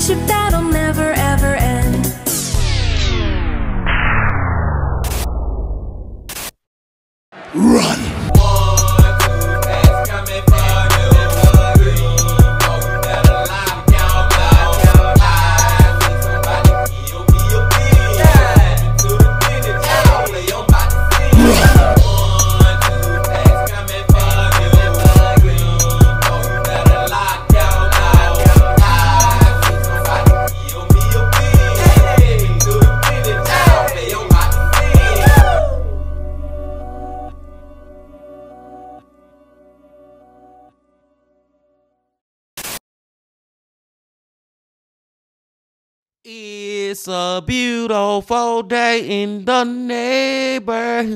friendship that'll never ever end. Run! It's a beautiful day in the neighborhood.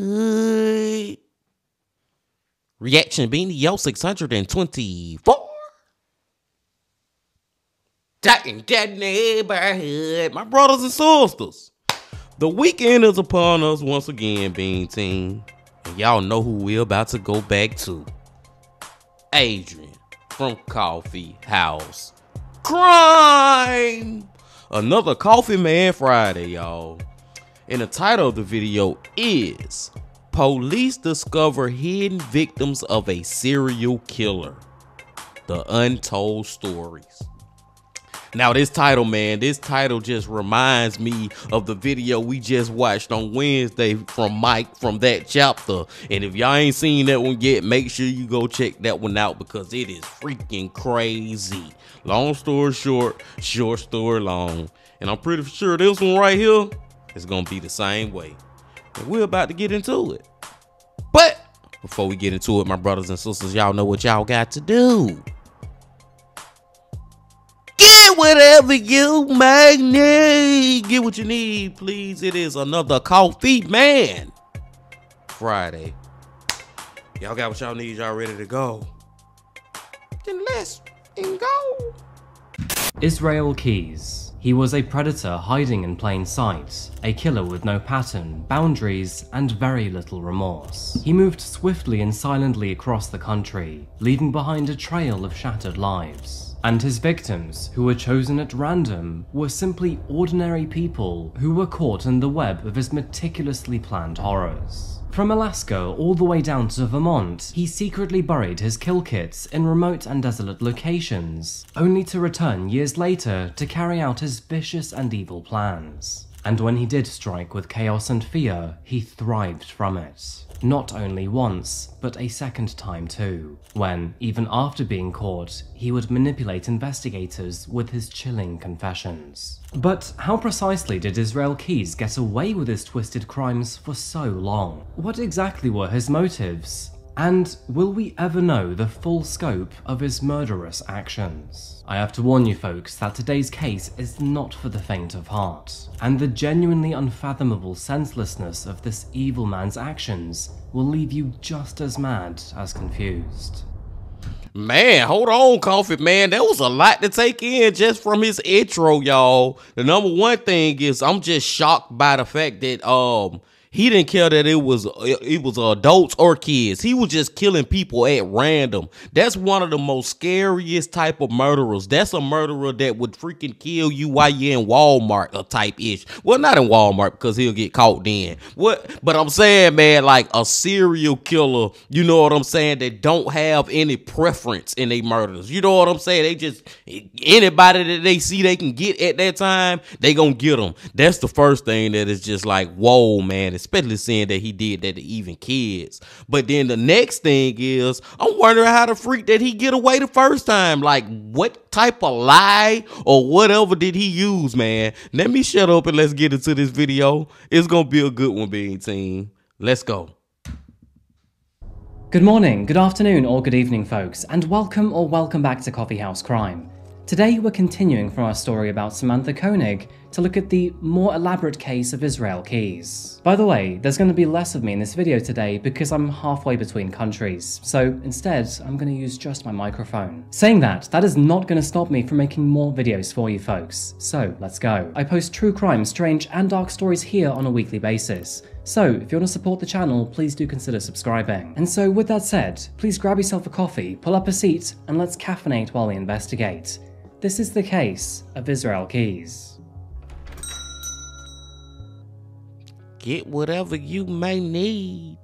Reaction Beanie Yo 624. Day in that neighborhood. My brothers and sisters, the weekend is upon us once again, Bean Team. And y'all know who we're about to go back to. Adrian from Coffeehouse. Crime! Another Coffee Man Friday, y'all. And the title of the video is Police Discover Hidden Victims of a Serial Killer. The Untold Stories. Now this title, man, this title just reminds me of the video we just watched on Wednesday from Mike from that chapter. And if y'all ain't seen that one yet, make sure you go check that one out because it is freaking crazy. Long story short, short story long. And I'm pretty sure this one right here is gonna be the same way. And we're about to get into it. But before we get into it, my brothers and sisters, y'all know what y'all got to do. Get whatever you may need. Get what you need, please. It is another Coffee Man Friday. Y'all got what y'all need. Y'all ready to go? Then let's go. Israel Keys. He was a predator hiding in plain sight, a killer with no pattern, boundaries, and very little remorse. He moved swiftly and silently across the country, leaving behind a trail of shattered lives. And his victims, who were chosen at random, were simply ordinary people who were caught in the web of his meticulously planned horrors. From Alaska all the way down to Vermont, he secretly buried his kill kits in remote and desolate locations, only to return years later to carry out his vicious and evil plans. And when he did strike with chaos and fear, he thrived from it. Not only once, but a second time too, when, even after being caught, he would manipulate investigators with his chilling confessions. But how precisely did Israel Keys get away with his twisted crimes for so long? What exactly were his motives? And will we ever know the full scope of his murderous actions? I have to warn you folks that today's case is not for the faint of heart, and the genuinely unfathomable senselessness of this evil man's actions will leave you just as mad as confused. Man, hold on, Coffee Man. That was a lot to take in just from his intro, y'all. The number one thing is I'm just shocked by the fact that he didn't care that it was adults or kids. He was just killing people at random. That's one of the most scariest type of murderers. That's a murderer that would freaking kill you while you're in Walmart or type ish. Well, not in Walmart because he'll get caught then. But I'm saying, man, like a serial killer, you know what I'm saying, that don't have any preference in their murders. You know what I'm saying? They just, anybody that they see they can get at that time, they gonna get them. That's the first thing that is just like, whoa, man. Especially seeing that he did that to even kids. But then the next thing is, I'm wondering how the freak did he get away the first time? Like, what type of lie or whatever did he use, man? Let me shut up and let's get into this video. It's gonna be a good one, Bean Team. Let's go. Good morning, good afternoon, or good evening, folks, and welcome back to Coffeehouse Crime. Today we're continuing from our story about Samantha Koenig to look at the more elaborate case of Israel Keys. By the way, there's going to be less of me in this video today because I'm halfway between countries, so instead I'm going to use just my microphone. Saying that, that is not going to stop me from making more videos for you folks, so let's go. I post true crime, strange and dark stories here on a weekly basis, so if you want to support the channel, please do consider subscribing. And so with that said, please grab yourself a coffee, pull up a seat, and let's caffeinate while we investigate. This is the case of Israel Keys. Get whatever you may need.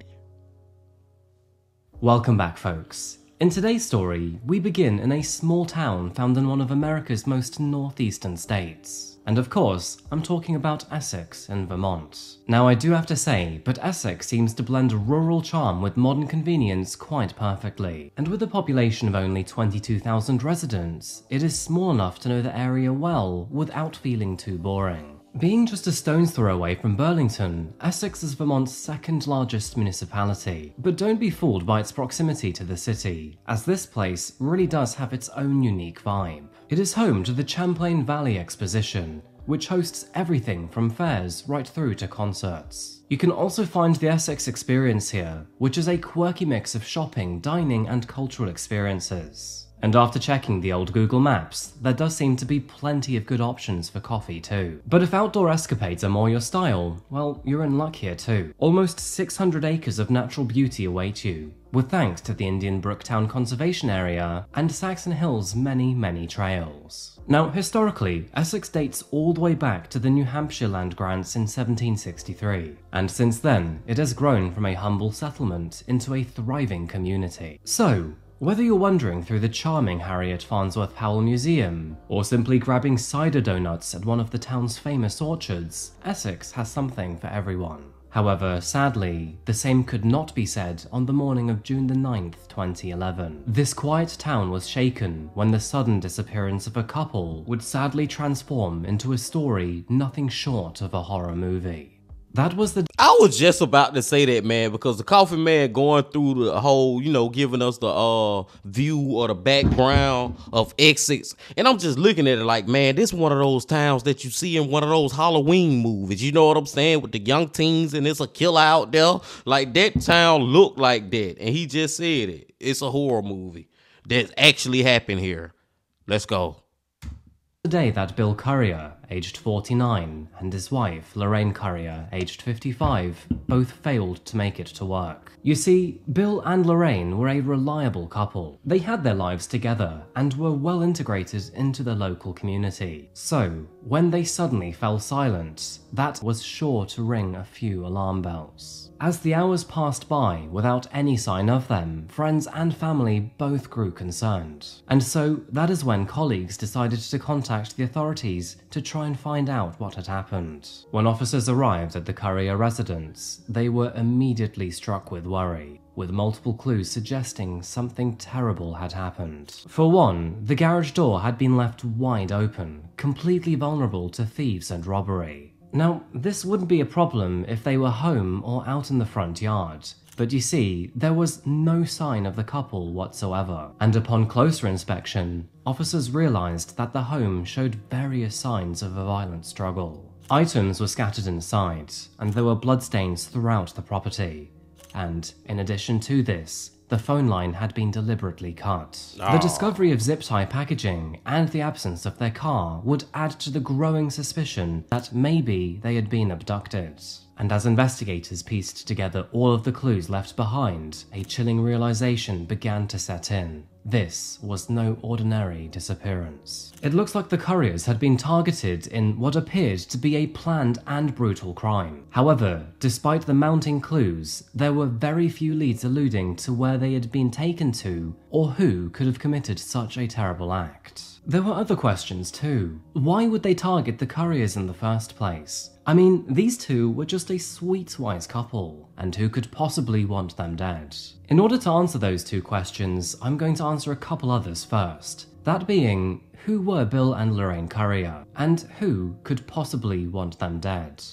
Welcome back, folks. In today's story, we begin in a small town found in one of America's most northeastern states. And of course, I'm talking about Essex in Vermont. Now I do have to say, but Essex seems to blend rural charm with modern convenience quite perfectly. And with a population of only 22,000 residents, it is small enough to know the area well without feeling too boring. Being just a stone's throw away from Burlington, Essex is Vermont's second largest municipality. But don't be fooled by its proximity to the city, as this place really does have its own unique vibe. It is home to the Champlain Valley Exposition, which hosts everything from fairs right through to concerts. You can also find the Essex Experience here, which is a quirky mix of shopping, dining, and cultural experiences. And after checking the old Google Maps, there does seem to be plenty of good options for coffee too. But if outdoor escapades are more your style, well, you're in luck here too. Almost 600 acres of natural beauty await you, with thanks to the Indian Brooktown Conservation Area and Saxon Hill's many trails. Now, historically, Essex dates all the way back to the New Hampshire land grants in 1763, and since then, it has grown from a humble settlement into a thriving community. So, whether you're wandering through the charming Harriet Farnsworth Powell Museum, or simply grabbing cider donuts at one of the town's famous orchards, Essex has something for everyone. However, sadly, the same could not be said on the morning of June the 9th, 2011. This quiet town was shaken when the sudden disappearance of a couple would sadly transform into a story nothing short of a horror movie. That was the... I was just about to say that, man, because the Coffee Man going through the whole, giving us the view or the background of Essex, and I'm just looking at it like, man, this is one of those towns that you see in one of those Halloween movies, you know what I'm saying, with the young teens and it's a killer out there. Like, that town looked like that, and he just said it. It's a horror movie that actually happened here. Let's go. The day that Bill Currier, aged 49, and his wife, Lorraine Currier, aged 55, both failed to make it to work. You see, Bill and Lorraine were a reliable couple. They had their lives together and were well integrated into the local community. So, when they suddenly fell silent, that was sure to ring a few alarm bells. As the hours passed by without any sign of them, friends and family both grew concerned. And so that is when colleagues decided to contact the authorities to try and find out what had happened. When officers arrived at the Currier residence, they were immediately struck with worry, with multiple clues suggesting something terrible had happened. For one, the garage door had been left wide open, completely vulnerable to thieves and robbery. Now, this wouldn't be a problem if they were home or out in the front yard, but you see, there was no sign of the couple whatsoever, and upon closer inspection, officers realized that the home showed various signs of a violent struggle. Items were scattered inside, and there were bloodstains throughout the property, and in addition to this, the phone line had been deliberately cut. The discovery of zip-tie packaging and the absence of their car would add to the growing suspicion that maybe they had been abducted. And as investigators pieced together all of the clues left behind, a chilling realization began to set in. This was no ordinary disappearance. It looks like the Curriers had been targeted in what appeared to be a planned and brutal crime. However, despite the mounting clues, there were very few leads alluding to where they had been taken to or who could have committed such a terrible act. There were other questions too. Why would they target the Curriers in the first place? I mean, these two were just a sweet-wise couple, and who could possibly want them dead? In order to answer those two questions, I'm going to answer a couple others first. That being, who were Bill and Lorraine Currier, and who could possibly want them dead?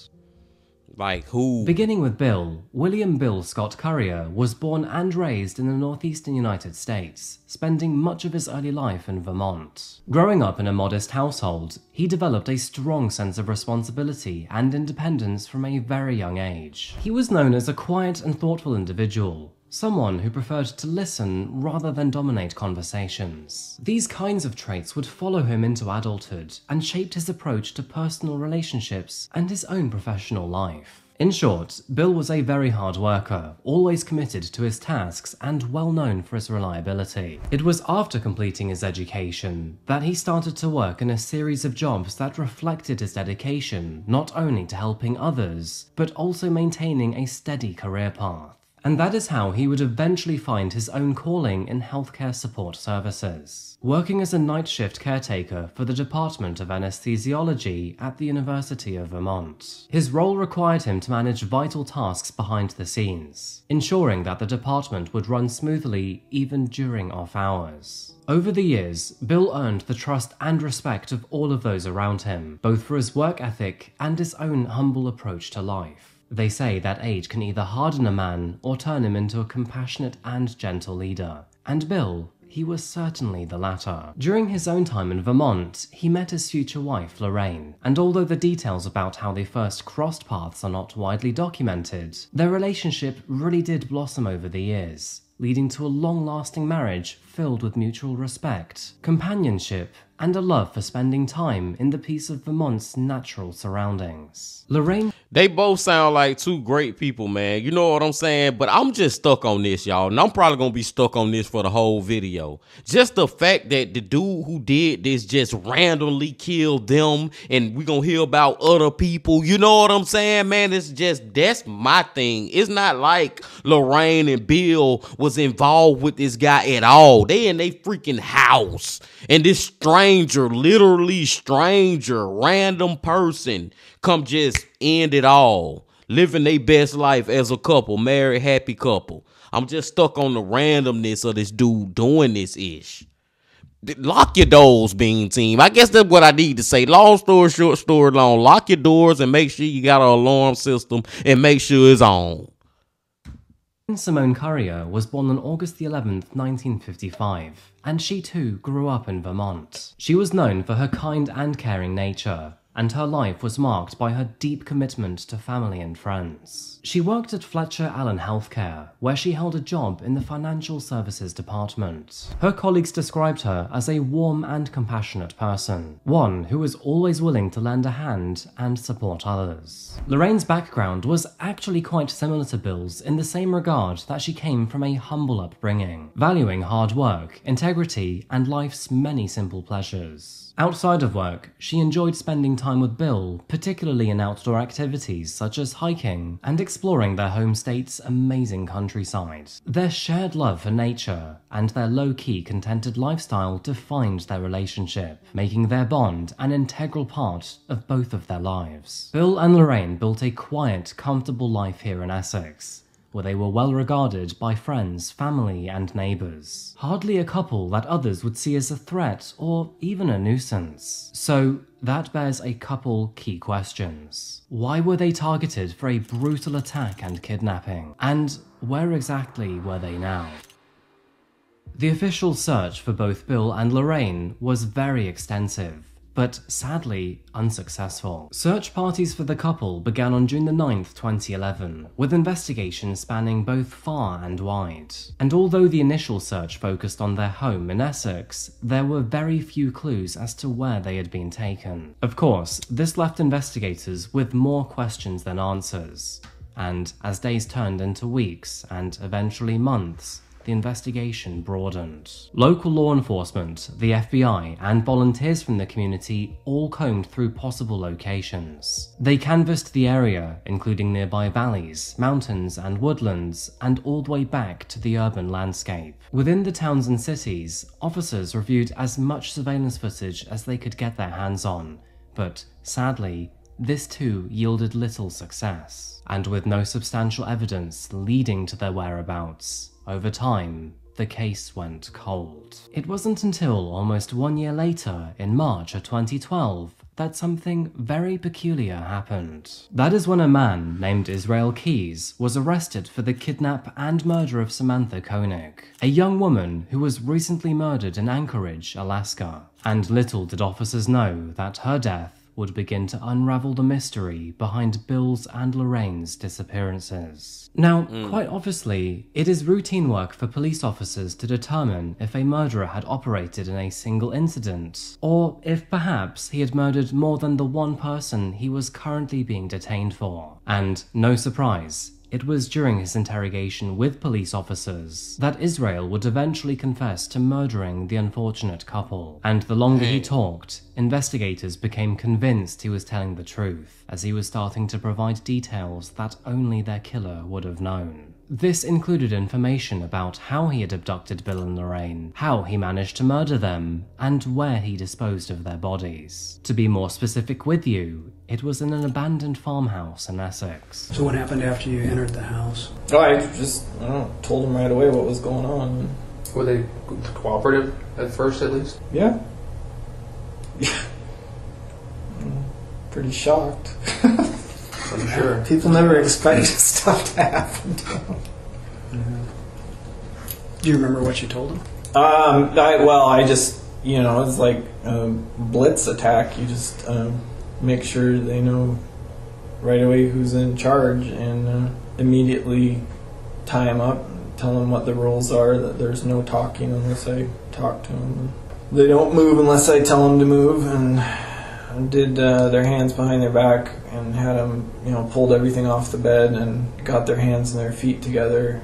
Like who? Beginning with Bill, William Bill Scott Currier was born and raised in the northeastern United States, spending much of his early life in Vermont. Growing up in a modest household, he developed a strong sense of responsibility and independence from a very young age. He was known as a quiet and thoughtful individual, someone who preferred to listen rather than dominate conversations. These kinds of traits would follow him into adulthood and shaped his approach to personal relationships and his own professional life. In short, Bill was a very hard worker, always committed to his tasks and well known for his reliability. It was after completing his education that he started to work in a series of jobs that reflected his dedication not only to helping others, but also maintaining a steady career path. And that is how he would eventually find his own calling in healthcare support services, working as a night shift caretaker for the Department of Anesthesiology at the University of Vermont. His role required him to manage vital tasks behind the scenes, ensuring that the department would run smoothly even during off hours. Over the years, Bill earned the trust and respect of all of those around him, both for his work ethic and his own humble approach to life. They say that age can either harden a man or turn him into a compassionate and gentle leader. And Bill, he was certainly the latter. During his own time in Vermont, he met his future wife, Lorraine, and although the details about how they first crossed paths are not widely documented, their relationship really did blossom over the years, leading to a long-lasting marriage filled with mutual respect, companionship, and a love for spending time in the peace of Vermont's natural surroundings. Lorraine... They both sound like two great people, man. You know what I'm saying? But I'm just stuck on this, y'all. And I'm probably going to be stuck on this for the whole video. Just the fact that the dude who did this just randomly killed them, and we're going to hear about other people. You know what I'm saying, man? It's just, that's my thing. It's not like Lorraine and Bill was involved with this guy at all. They in their freaking house. And this stranger, literally stranger, random person come just end it all, living their best life as a couple, married, happy couple. I'm just stuck on the randomness of this dude doing this ish. Lock your doors, Bean Team. I guess that's what I need to say. Long story short, story long. Lock your doors and make sure you got an alarm system and make sure it's on. Simone Currier was born on August 11th, 1955, and she too grew up in Vermont. She was known for her kind and caring nature, and her life was marked by her deep commitment to family and friends. She worked at Fletcher Allen Healthcare, where she held a job in the financial services department. Her colleagues described her as a warm and compassionate person, one who was always willing to lend a hand and support others. Lorraine's background was actually quite similar to Bill's in the same regard that she came from a humble upbringing, valuing hard work, integrity, and life's many simple pleasures. Outside of work, she enjoyed spending time with Bill, particularly in outdoor activities such as hiking and exploring their home state's amazing countryside. Their shared love for nature and their low-key, contented lifestyle defined their relationship, making their bond an integral part of both of their lives. Bill and Lorraine built a quiet, comfortable life here in Essex, where they were well regarded by friends, family, and neighbours. Hardly a couple that others would see as a threat or even a nuisance. So that bears a couple key questions. Why were they targeted for a brutal attack and kidnapping? And where exactly were they now? The official search for both Bill and Lorraine was very extensive, but sadly unsuccessful. Search parties for the couple began on June 9th, 2011, with investigations spanning both far and wide. And although the initial search focused on their home in Essex, there were very few clues as to where they had been taken. Of course, this left investigators with more questions than answers, and as days turned into weeks and eventually months, the investigation broadened. Local law enforcement, the FBI, and volunteers from the community all combed through possible locations. They canvassed the area, including nearby valleys, mountains, and woodlands, and all the way back to the urban landscape. Within the towns and cities, officers reviewed as much surveillance footage as they could get their hands on, but sadly, this too yielded little success. And with no substantial evidence leading to their whereabouts, over time, the case went cold. It wasn't until almost 1 year later, in March of 2012, that something very peculiar happened. That is when a man named Israel Keys was arrested for the kidnap and murder of Samantha Koenig, a young woman who was recently murdered in Anchorage, Alaska. And little did officers know that her death would begin to unravel the mystery behind Bill's and Lorraine's disappearances. Now, quite obviously, it is routine work for police officers to determine if a murderer had operated in a single incident, or if perhaps he had murdered more than the one person he was currently being detained for. And no surprise, it was during his interrogation with police officers that Israel would eventually confess to murdering the unfortunate couple. And the longer he talked, investigators became convinced he was telling the truth, as he was starting to provide details that only their killer would have known. This included information about how he had abducted Bill and Lorraine, how he managed to murder them, and where he disposed of their bodies. To be more specific with you, it was in an abandoned farmhouse in Essex. So what happened after you entered the house? Oh, I told them right away what was going on. Were they cooperative at first, at least? Yeah. Pretty shocked. I'm sure. People never expect stuff to happen to them. Do you remember what you told him? I just, it's like a blitz attack. You just make sure they know right away who's in charge and immediately tie them up, tell them what the rules are, that there's no talking unless I talk to them. They don't move unless I tell them to move, and did their hands behind their back and had them, pulled everything off the bed and got their hands and their feet together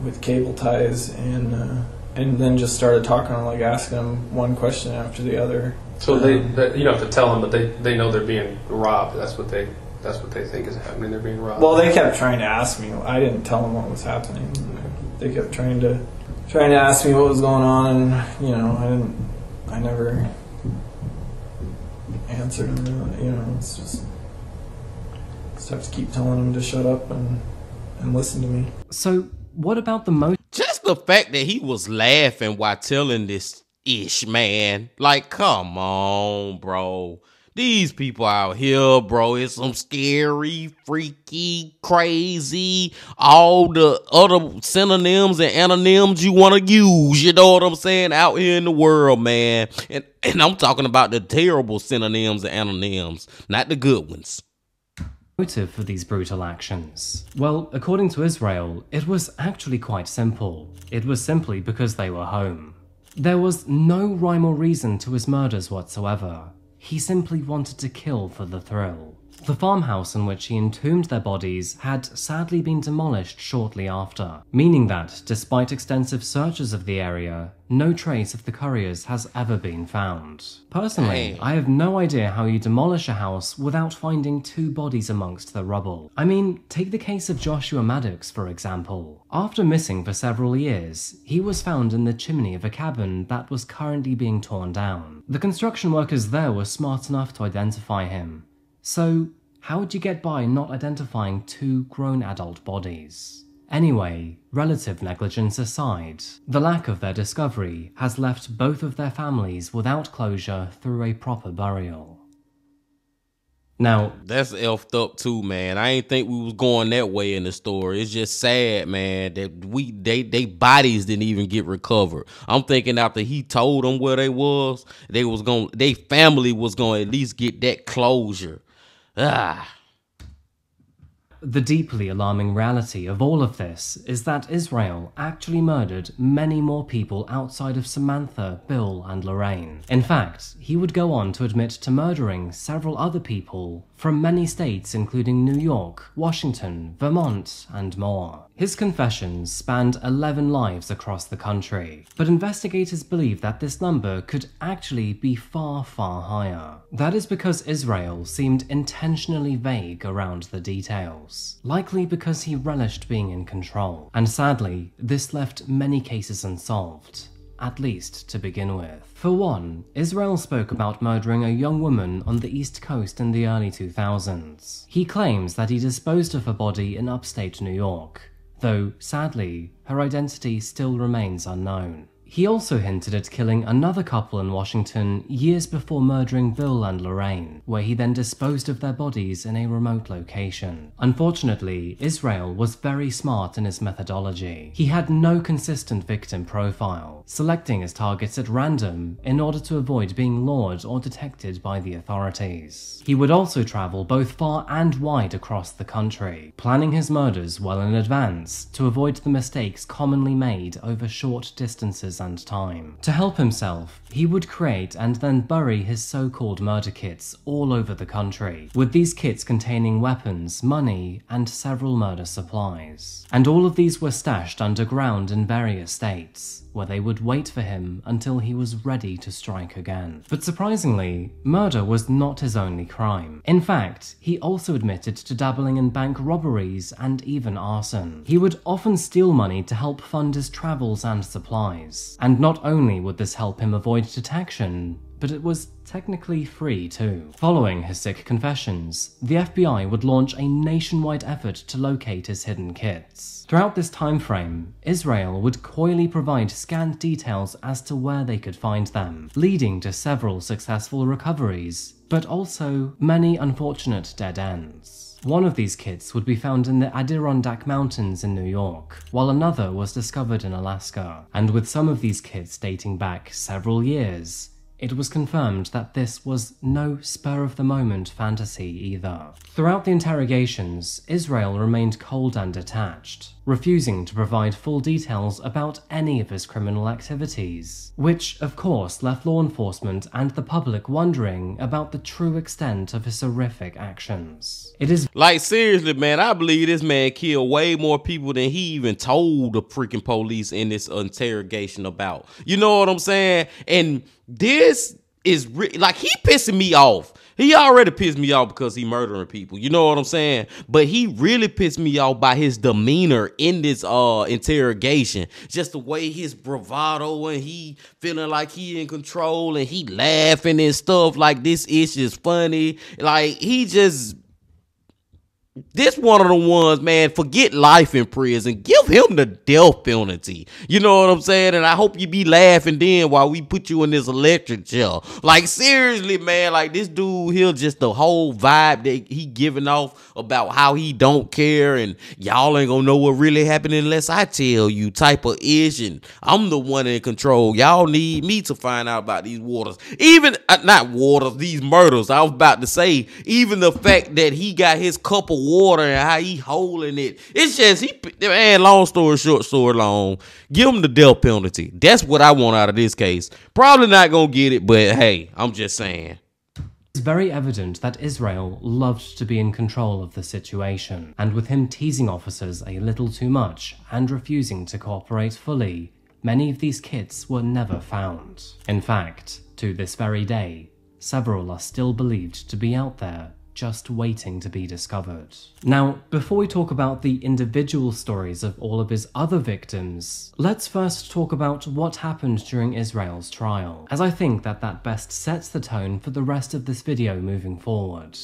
with cable ties and then just started talking, like asking them one question after the other. So they you don't have to tell them, but they know they're being robbed. That's what they think is happening. They're being robbed. Well, they kept trying to ask me. I didn't tell them what was happening. They kept trying to ask me what was going on, and I never answered them. It's just have to keep telling them to shut up and listen to me. So what about the most? Just the fact that he was laughing while telling this ish, man. Like, come on, bro. These people out here, bro, it's some scary, freaky, crazy, all the other synonyms and antonyms you want to use, you know what I'm saying, out here in the world, man. And I'm talking about the terrible synonyms and antonyms, not the good ones. Motive for these brutal actions? Well, according to Israel, it was actually quite simple. It was simply because they were home. There was no rhyme or reason to his murders whatsoever. He simply wanted to kill for the thrill. The farmhouse in which he entombed their bodies had sadly been demolished shortly after, meaning that, despite extensive searches of the area, no trace of the couriers has ever been found. Personally, I have no idea how you demolish a house without finding two bodies amongst the rubble. I mean, take the case of Joshua Maddox, for example. After missing for several years, he was found in the chimney of a cabin that was currently being torn down. The construction workers there were smart enough to identify him. So, how would you get by not identifying two grown adult bodies? Anyway, relative negligence aside, the lack of their discovery has left both of their families without closure through a proper burial. Now, that's effed up too, man. I ain't think we was going that way in the story. It's just sad, man, that they bodies didn't even get recovered. I'm thinking after he told them where they family was gonna at least get that closure. The deeply alarming reality of all of this is that Israel actually murdered many more people outside of Samantha, Bill, and Lorraine. In fact, he would go on to admit to murdering several other people from many states including New York, Washington, Vermont, and more. His confessions spanned 11 lives across the country, but investigators believe that this number could actually be far, far higher. That is because Israel seemed intentionally vague around the details, likely because he relished being in control. And sadly, this left many cases unsolved, at least to begin with. For one, Israel spoke about murdering a young woman on the East Coast in the early 2000s. He claims that he disposed of her body in upstate New York, though, sadly, her identity still remains unknown. He also hinted at killing another couple in Washington years before murdering Bill and Lorraine, where he then disposed of their bodies in a remote location. Unfortunately, Israel was very smart in his methodology. He had no consistent victim profile, selecting his targets at random in order to avoid being lured or detected by the authorities. He would also travel both far and wide across the country, planning his murders well in advance to avoid the mistakes commonly made over short distances and time. To help himself, he would create and then bury his so-called murder kits all over the country, with these kits containing weapons, money, and several murder supplies. And all of these were stashed underground in various states, where they would wait for him until he was ready to strike again. But surprisingly, murder was not his only crime. In fact, he also admitted to dabbling in bank robberies and even arson. He would often steal money to help fund his travels and supplies. And not only would this help him avoid detection, but it was technically free too. Following his sick confessions, the FBI would launch a nationwide effort to locate his hidden kits. Throughout this time frame, Israel would coyly provide scant details as to where they could find them, leading to several successful recoveries, but also many unfortunate dead ends. One of these kits would be found in the Adirondack Mountains in New York, while another was discovered in Alaska, and with some of these kits dating back several years, it was confirmed that this was no spur-of-the-moment fantasy either. Throughout the interrogations, Israel remained cold and detached, refusing to provide full details about any of his criminal activities, which of course left law enforcement and the public wondering about the true extent of his horrific actions. It is like, seriously, man, I believe this man killed way more people than he even told the freaking police in this interrogation about. You know what I'm saying? And this is like, he pissing me off. He already pissed me off because he murdering people. You know what I'm saying? But he really pissed me off by his demeanor in this interrogation. Just the way his bravado and he feeling like he in control and he laughing and stuff like this is just funny. Like, he just... This one of the ones, man, forget life in prison. Give him the death penalty. You know what I'm saying? And I hope you be laughing then while we put you in this electric chair. Like, seriously, man, like, this dude here, just the whole vibe that he giving off about how he don't care and y'all ain't gonna know what really happened unless I tell you type of ish, and I'm the one in control. Y'all need me to find out about these waters. Even, not waters, these murders. I was about to say, even the fact that he got his cup of water and how he holding it. It's just, man, long story short, story long, give him the death penalty. That's what I want out of this case. Probably not gonna get it, but hey, I'm just saying. It's very evident that Israel loved to be in control of the situation, and with him teasing officers a little too much and refusing to cooperate fully, many of these kits were never found. In fact, to this very day, several are still believed to be out there, just waiting to be discovered. Now, before we talk about the individual stories of all of his other victims, let's first talk about what happened during Israel's trial, as I think that that best sets the tone for the rest of this video moving forward.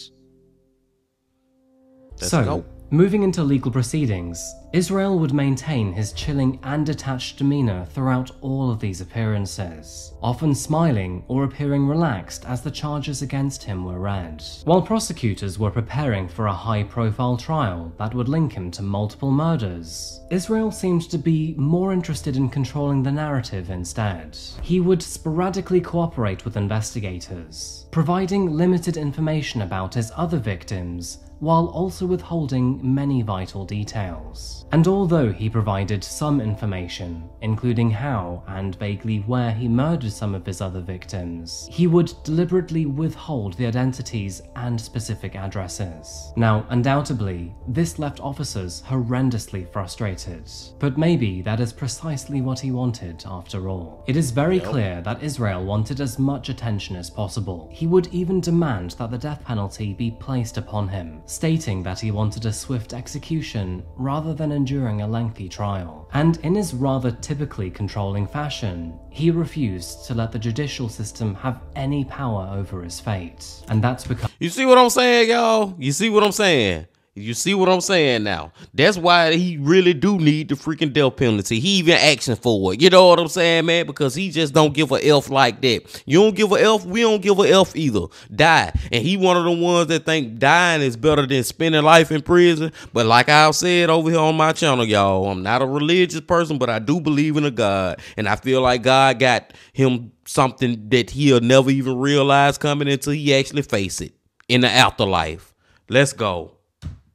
Let's go. Moving into legal proceedings, Israel would maintain his chilling and detached demeanor throughout all of these appearances, often smiling or appearing relaxed as the charges against him were read. While prosecutors were preparing for a high-profile trial that would link him to multiple murders, Israel seemed to be more interested in controlling the narrative instead. He would sporadically cooperate with investigators, providing limited information about his other victims, while also withholding many vital details. And although he provided some information, including how and vaguely where he murdered some of his other victims, he would deliberately withhold the identities and specific addresses. Now, undoubtedly, this left officers horrendously frustrated, but maybe that is precisely what he wanted after all. It is very clear that Israel wanted as much attention as possible. He would even demand that the death penalty be placed upon him, stating that he wanted a swift execution rather than enduring a lengthy trial. And in his rather typically controlling fashion, he refused to let the judicial system have any power over his fate. And that's because... You see what I'm saying, y'all? You see what I'm saying? You see what I'm saying now? That's why he really do need the freaking death penalty. He even asking for it. You know what I'm saying, man? Because he just don't give a F like that. You don't give a F, we don't give a F either. Die. And he one of the ones that think dying is better than spending life in prison. But like I said over here on my channel, y'all, I'm not a religious person, but I do believe in a God. And I feel like God got him something that he'll never even realize coming until he actually face it in the afterlife. Let's go.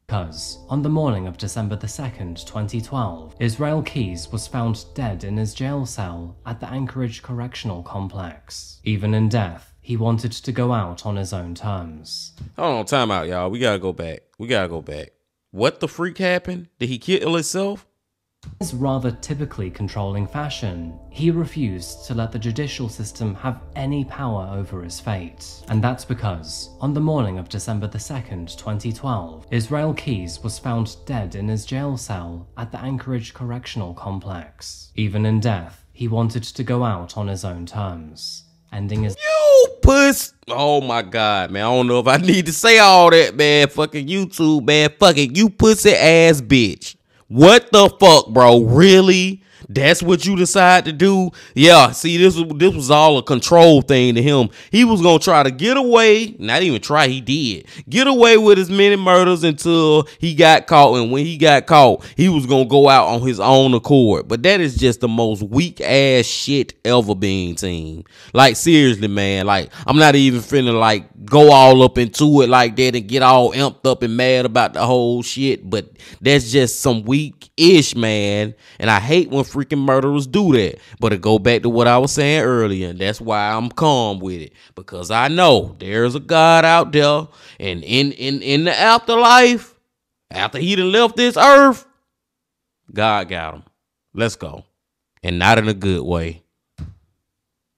Because on the morning of December the 2nd, 2012, Israel Keys was found dead in his jail cell at the Anchorage Correctional Complex. Even in death, he wanted to go out on his own terms. Hold on, time out, y'all. We gotta go back. What the freak happened? Did he kill himself? In his rather typically controlling fashion, he refused to let the judicial system have any power over his fate. And that's because, on the morning of December the 2nd, 2012, Israel Keys was found dead in his jail cell at the Anchorage Correctional Complex. Even in death, he wanted to go out on his own terms, ending his— You puss! Oh my God, man. I don't know if I need to say all that, man. Fucking YouTube, man. Fucking you pussy ass bitch. What the fuck, bro? Really? That's what you decide to do? Yeah, see, this was all a control thing to him. He was going to try to get away. Not even try, he did. Get away with as many murders until he got caught. And when he got caught, he was going to go out on his own accord. But that is just the most weak ass shit ever being seen. Like, seriously, man. Like, I'm not even finna, like, go all up into it like that and get all amped up and mad about the whole shit. But that's just some weak-ish, man. And I hate when freaking murderers do that. But it go back to what I was saying earlier, and that's why I'm calm with it, because I know there's a God out there, and in the afterlife, after he done left this earth, God got him. Let's go. And not in a good way.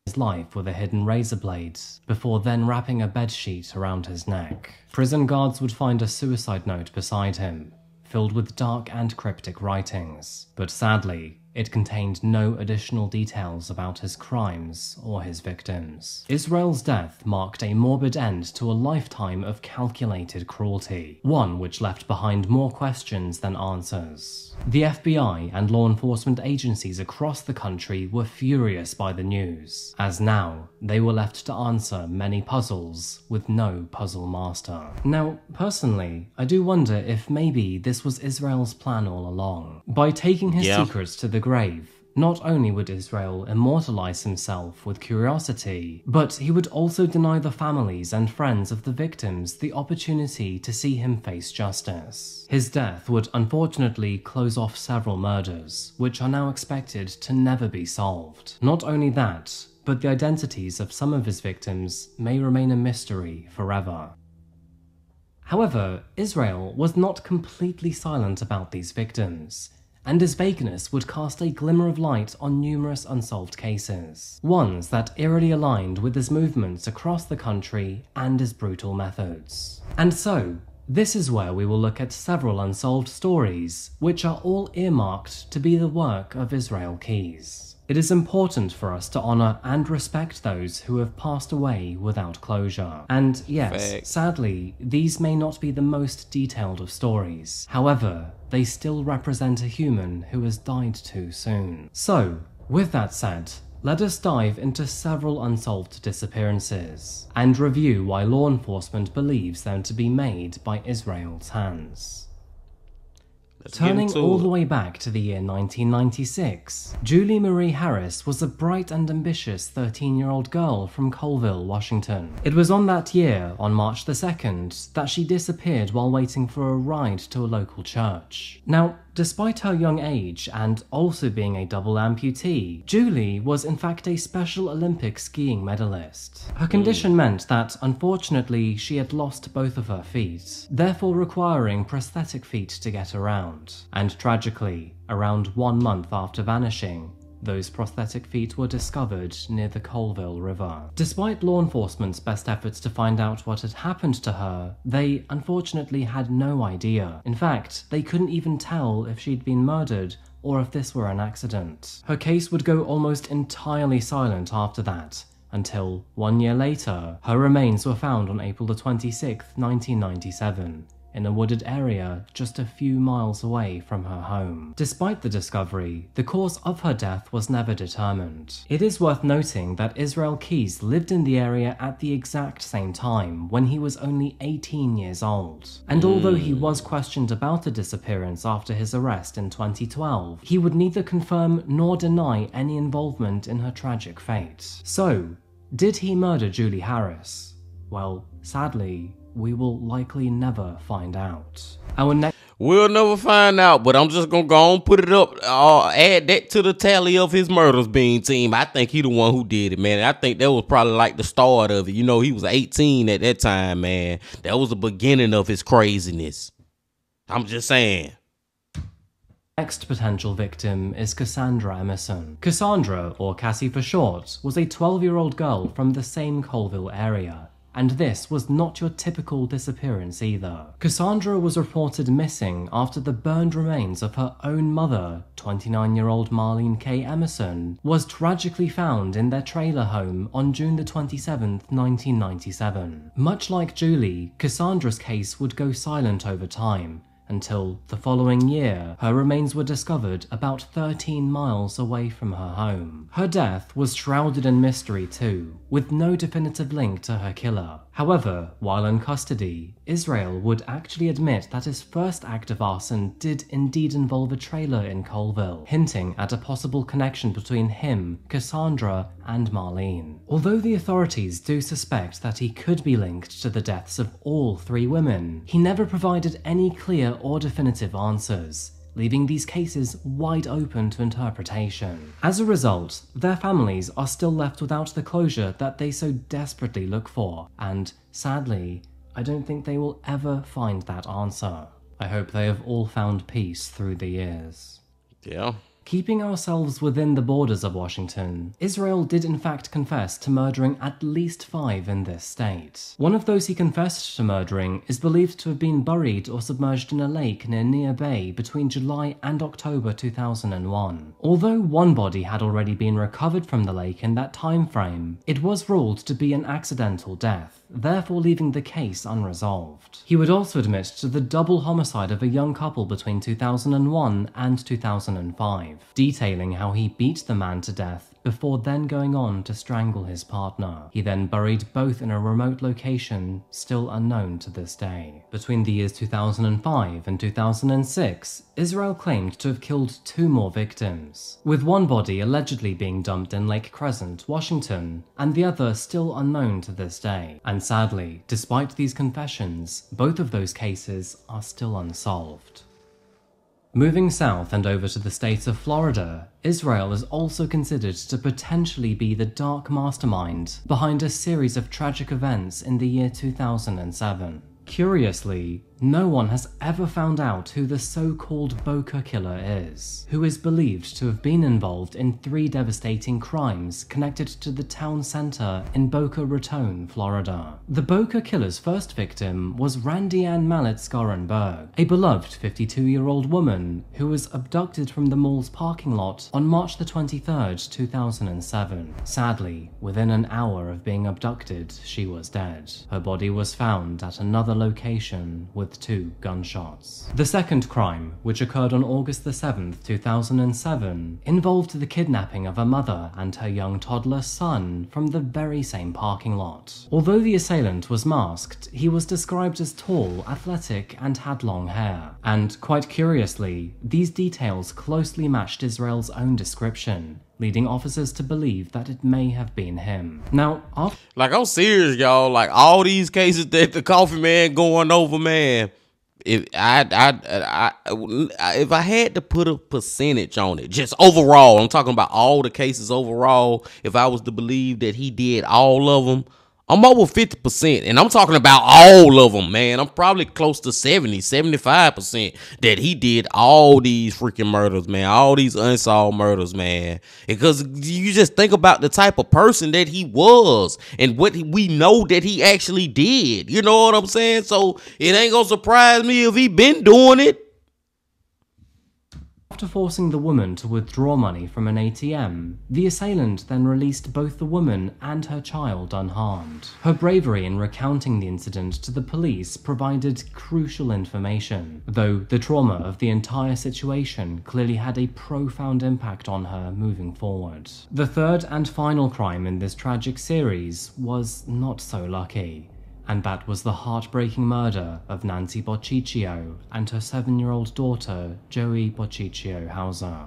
His life with a hidden razor blade, before then wrapping a bedsheet around his neck. Prison guards would find a suicide note beside him, filled with dark and cryptic writings, but sadly, it contained no additional details about his crimes or his victims. Israel's death marked a morbid end to a lifetime of calculated cruelty, one which left behind more questions than answers. The FBI and law enforcement agencies across the country were furious by the news, as now they were left to answer many puzzles with no puzzle master. Now, personally, I do wonder if maybe this was Israel's plan all along. By taking his secrets to the grave, not only would Israel immortalize himself with curiosity, but he would also deny the families and friends of the victims the opportunity to see him face justice. His death would unfortunately close off several murders, which are now expected to never be solved. Not only that, but the identities of some of his victims may remain a mystery forever. However, Israel was not completely silent about these victims, and his vagueness would cast a glimmer of light on numerous unsolved cases, ones that eerily aligned with his movements across the country and his brutal methods. And so, this is where we will look at several unsolved stories, which are all earmarked to be the work of Israel Keys. It is important for us to honor and respect those who have passed away without closure. And yes, sadly, these may not be the most detailed of stories. However, they still represent a human who has died too soon. So, with that said, let us dive into several unsolved disappearances and review why law enforcement believes them to be made by Israel's hands. Turning all the way back to the year 1996, Julie Marie Harris was a bright and ambitious 13-year-old girl from Colville, Washington. It was on that year, on March the 2nd, that she disappeared while waiting for a ride to a local church. Now, despite her young age and also being a double amputee, Julie was in fact a Special Olympic skiing medalist. Her condition meant that, unfortunately, she had lost both of her feet, therefore requiring prosthetic feet to get around. And tragically, around 1 month after vanishing, those prosthetic feet were discovered near the Colville River. Despite law enforcement's best efforts to find out what had happened to her, they unfortunately had no idea. In fact, they couldn't even tell if she'd been murdered or if this were an accident. Her case would go almost entirely silent after that, until 1 year later, her remains were found on April the 26th, 1997, in a wooded area just a few miles away from her home. Despite the discovery, the cause of her death was never determined. It is worth noting that Israel Keyes lived in the area at the exact same time, when he was only 18 years old. And although he was questioned about the disappearance after his arrest in 2012, he would neither confirm nor deny any involvement in her tragic fate. So, did he murder Julie Harris? Well, sadly, we will likely never find out. We'll never find out, but I'm just gonna go and put it up, add that to the tally of his murders being team. I think he the one who did it, man. I think that was probably like the start of it. You know, he was 18 at that time, man. That was the beginning of his craziness. I'm just saying. Next potential victim is Cassandra Emerson. Cassandra, or Cassie for short, was a 12-year-old girl from the same Colville area. And this was not your typical disappearance either. Cassandra was reported missing after the burned remains of her own mother, 29-year-old Marlene K. Emerson, was tragically found in their trailer home on June the 27th, 1997. Much like Julie, Cassandra's case would go silent over time, until the following year, her remains were discovered about 13 miles away from her home. Her death was shrouded in mystery too, with no definitive link to her killer. However, while in custody, Israel would actually admit that his first act of arson did indeed involve a trailer in Colville, hinting at a possible connection between him, Cassandra, and Marlene. Although the authorities do suspect that he could be linked to the deaths of all three women, he never provided any clear or definitive answers, leaving these cases wide open to interpretation. As a result, their families are still left without the closure that they so desperately look for, and sadly, I don't think they will ever find that answer. I hope they have all found peace through the years. Yeah. Keeping ourselves within the borders of Washington, Israel did in fact confess to murdering at least 5 in this state. One of those he confessed to murdering is believed to have been buried or submerged in a lake near Near Bay between July and October 2001. Although one body had already been recovered from the lake in that time frame, it was ruled to be an accidental death, therefore leaving the case unresolved. He would also admit to the double homicide of a young couple between 2001 and 2005, detailing how he beat the man to death before then going on to strangle his partner. He then buried both in a remote location still unknown to this day. Between the years 2005 and 2006, Israel claimed to have killed 2 more victims, with one body allegedly being dumped in Lake Crescent, Washington, and the other still unknown to this day. And sadly, despite these confessions, both of those cases are still unsolved. Moving south and over to the state of Florida, Israel is also considered to potentially be the dark mastermind behind a series of tragic events in the year 2007. Curiously, no one has ever found out who the so-called Boca Killer is, who is believed to have been involved in 3 devastating crimes connected to the town center in Boca Raton, Florida. The Boca Killer's first victim was Randy Ann Mallet Scarenberg, a beloved 52-year-old woman who was abducted from the mall's parking lot on March the 23rd, 2007. Sadly, within an hour of being abducted, she was dead. Her body was found at another location with 2 gunshots. The second crime, which occurred on August the 7th, 2007, involved the kidnapping of a mother and her young toddler son from the very same parking lot. Although the assailant was masked, he was described as tall, athletic, and had long hair. And quite curiously, these details closely matched Israel's own description, leading officers to believe that it may have been him. Now, like, I'm serious, y'all. Like, all these cases that the Coffee Man going over, man. If if I had to put a percentage on it, just overall, I'm talking about all the cases overall. If I was to believe that he did all of them, I'm over 50%, and I'm talking about all of them, man. I'm probably close to 70, 75% that he did all these freaking murders, man. All these unsolved murders, man. Because you just think about the type of person that he was and what we know that he actually did. You know what I'm saying? So it ain't gonna surprise me if he been doing it. After forcing the woman to withdraw money from an ATM, the assailant then released both the woman and her child unharmed. Her bravery in recounting the incident to the police provided crucial information, though the trauma of the entire situation clearly had a profound impact on her moving forward. The third and final crime in this tragic series was not so lucky, and that was the heartbreaking murder of Nancy Bocciccio and her 7-year-old daughter, Joey Bocciccio Hauser.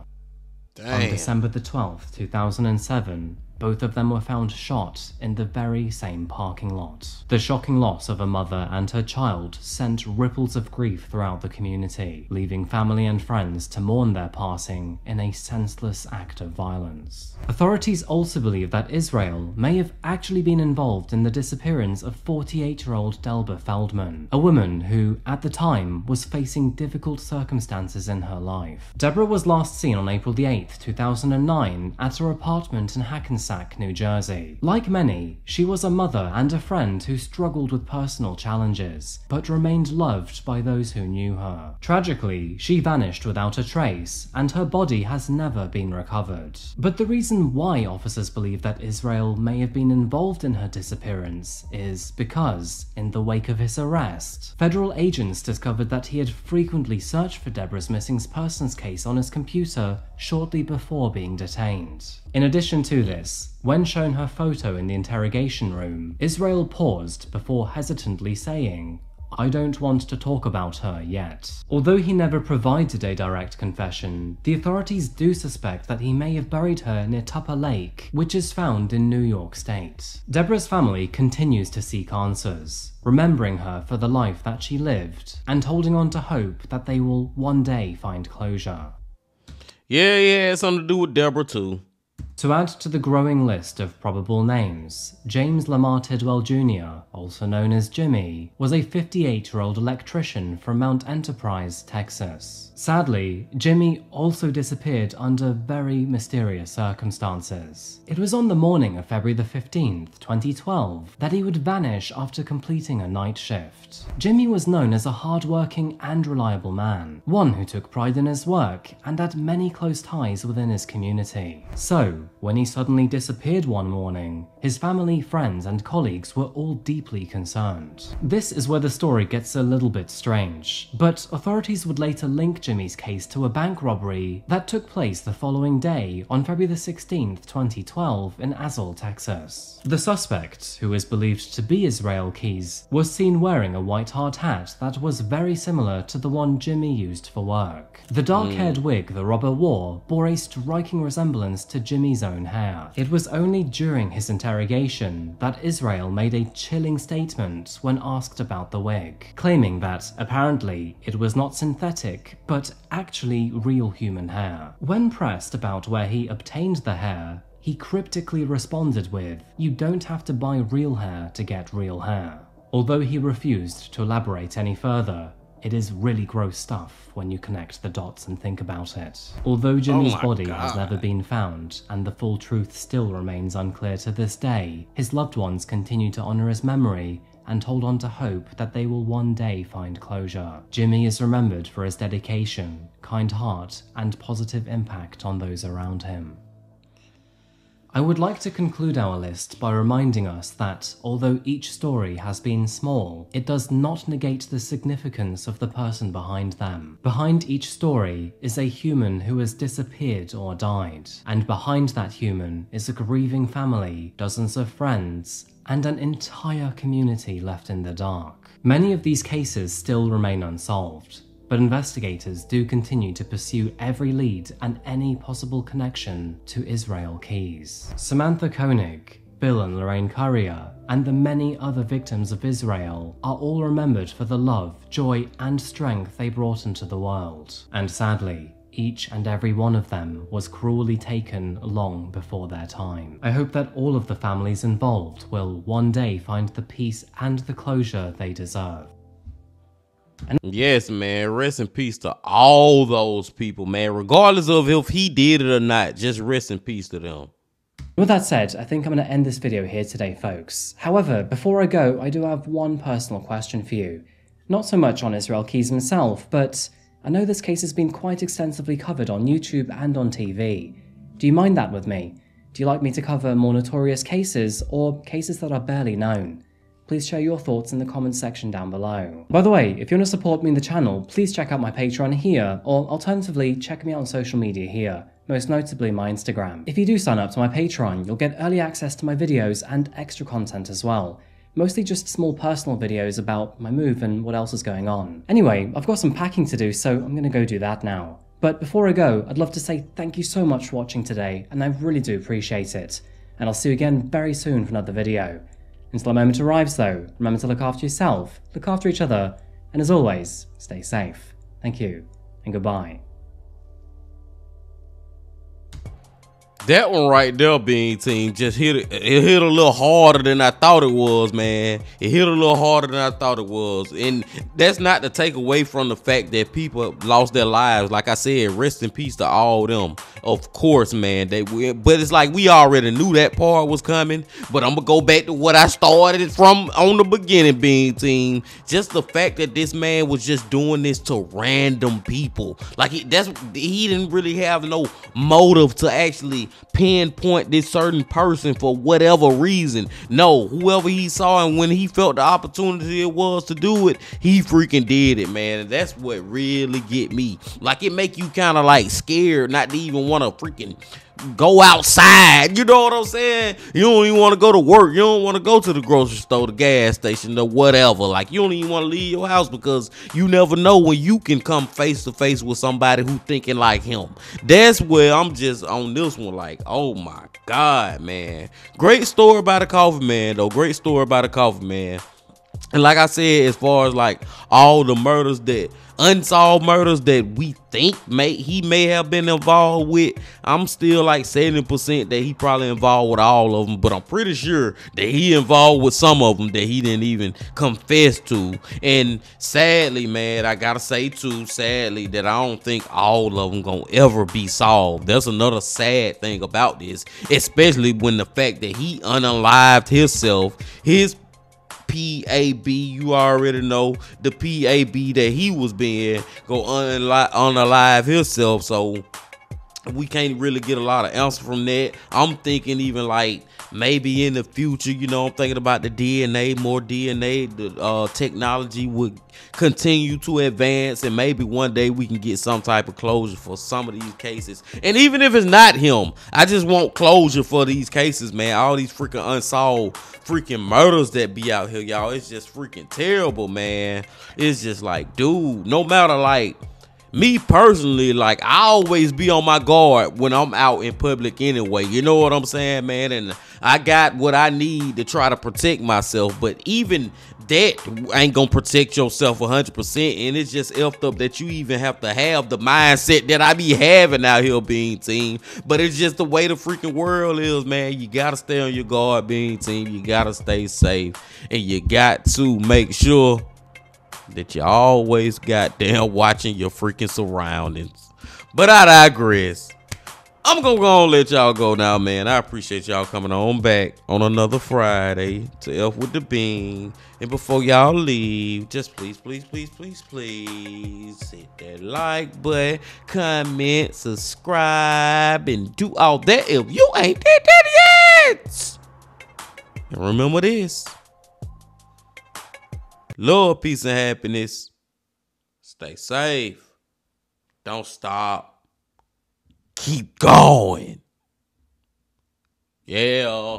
Damn. On December the 12th, 2007, both of them were found shot in the very same parking lot. The shocking loss of a mother and her child sent ripples of grief throughout the community, leaving family and friends to mourn their passing in a senseless act of violence. Authorities also believe that Israel may have actually been involved in the disappearance of 48-year-old Delba Feldman, a woman who, at the time, was facing difficult circumstances in her life. Deborah was last seen on April the 8th, 2009, at her apartment in Hackensack, New Jersey. Like many, she was a mother and a friend who struggled with personal challenges, but remained loved by those who knew her. Tragically, she vanished without a trace, and her body has never been recovered. But the reason why officers believe that Israel may have been involved in her disappearance is because, in the wake of his arrest, federal agents discovered that he had frequently searched for Deborah's missing persons case on his computer shortly before being detained. In addition to this, when shown her photo in the interrogation room, Israel paused before hesitantly saying, "I don't want to talk about her yet." Although he never provided a direct confession, the authorities do suspect that he may have buried her near Tupper Lake, which is found in New York State. Deborah's family continues to seek answers, remembering her for the life that she lived, and holding on to hope that they will one day find closure. Yeah, it's something to do with Deborah too. To add to the growing list of probable names, James Lamar Tidwell Jr., also known as Jimmy, was a 58-year-old electrician from Mount Enterprise, Texas. Sadly, Jimmy also disappeared under very mysterious circumstances. It was on the morning of February the 15th, 2012, that he would vanish after completing a night shift. Jimmy was known as a hard-working and reliable man, one who took pride in his work and had many close ties within his community. So, when he suddenly disappeared one morning, his family, friends, and colleagues were all deeply concerned. This is where the story gets a little bit strange, but authorities would later link Jimmy's case to a bank robbery that took place the following day on February the 16th, 2012 in Azle, Texas. The suspect, who is believed to be Israel Keys, was seen wearing a white hard hat that was very similar to the one Jimmy used for work. The dark-haired wig the robber wore bore a striking resemblance to Jimmy's own hair. It was only during his interrogation that Israel made a chilling statement when asked about the wig, claiming that apparently it was not synthetic, but actually real human hair. When pressed about where he obtained the hair, he cryptically responded with, "You don't have to buy real hair to get real hair." Although he refused to elaborate any further, it is really gross stuff when you connect the dots and think about it. Although Jimmy's body has never been found, and the full truth still remains unclear to this day, his loved ones continue to honor his memory and hold on to hope that they will one day find closure. Jimmy is remembered for his dedication, kind heart, and positive impact on those around him. I would like to conclude our list by reminding us that, although each story has been small, it does not negate the significance of the person behind them. Behind each story is a human who has disappeared or died, and behind that human is a grieving family, dozens of friends, and an entire community left in the dark. Many of these cases still remain unsolved, but investigators do continue to pursue every lead and any possible connection to Israel Keys. Samantha Koenig, Bill and Lorraine Currier, and the many other victims of Israel are all remembered for the love, joy, and strength they brought into the world. And sadly, each and every one of them was cruelly taken long before their time. I hope that all of the families involved will one day find the peace and the closure they deserve. Yes, man. Rest in peace to all those people, man. Regardless of if he did it or not, just rest in peace to them. With that said, I think I'm going to end this video here today, folks. However, before I go, I do have one personal question for you. Not so much on Israel Keys himself, but I know this case has been quite extensively covered on YouTube and on TV. Do you mind that with me? Do you like me to cover more notorious cases, or cases that are barely known? Please share your thoughts in the comments section down below. By the way, if you want to support me in the channel, please check out my Patreon here, or alternatively, check me out on social media here, most notably my Instagram. If you do sign up to my Patreon, you'll get early access to my videos and extra content as well. Mostly just small personal videos about my move and what else is going on. Anyway, I've got some packing to do, so I'm gonna go do that now. But before I go, I'd love to say thank you so much for watching today, and I really do appreciate it. And I'll see you again very soon for another video. Until the moment arrives though, remember to look after yourself, look after each other, and as always, stay safe. Thank you, and goodbye. That one right there, Bean Team, just it hit a little harder than I thought it was, man. It hit a little harder than I thought it was. And that's not to take away from the fact that people lost their lives. Like I said, rest in peace to all them. Of course, man. But it's like we already knew that part was coming. But I'm going to go back to what I started from on the beginning, Bean Team. Just the fact that this man was just doing this to random people. Like he didn't really have no motive to actually pinpoint this certain person for whatever reason. No, whoever he saw, and when he felt the opportunity it was to do it, he freaking did it, man. And that's what really get me. Like, it make you kind of like scared not to even want to freaking go outside. You know what I'm saying? You don't even want to go to work. You don't want to go to the grocery store, the gas station, or whatever. Like, you don't even want to leave your house because you never know when you can come face to face with somebody who thinking like him. That's where I'm just on this one like, oh my God, man. Great story by the Coffee Man, though. Great story by the Coffee Man. And like I said, as far as like all the murders, that unsolved murders that we think he may have been involved with, I'm still like 70% that he probably involved with all of them. But I'm pretty sure that he involved with some of them that he didn't even confess to. And sadly, man, I gotta say too, sadly, that I don't think all of them gonna ever be solved. That's another sad thing about this, especially when the fact that he unalived himself, his PAB, you already know the PAB that he was being, go unalive himself. So we can't really get a lot of answer from that. I'm thinking even like maybe in the future, you know, I'm thinking about the DNA, more DNA, the technology would continue to advance, and maybe one day we can get some type of closure for some of these cases. And even if it's not him, I just want closure for these cases, man. All these freaking unsolved freaking murders that be out here, y'all. It's just freaking terrible, man. It's just like, dude, no matter like me personally, like I always be on my guard when I'm out in public anyway. You know what I'm saying, man? And I got what I need to try to protect myself. But even that ain't gonna protect yourself 100%. And it's just effed up that you even have to have the mindset that I be having out here, Bean Team. But it's just the way the freaking world is, man. You gotta stay on your guard, Bean Team. You gotta stay safe. And you got to make sure that you always goddamn watching your freaking surroundings. But I digress. I'm gonna go and let y'all go now, man. I appreciate y'all coming on back on another Friday to F with the Bean. And before y'all leave, just please, please, please, please, please hit that like button, comment, subscribe, and do all that if you ain't did that yet. And remember this: love, peace, and happiness. Stay safe. Don't stop. Keep going. Yeah.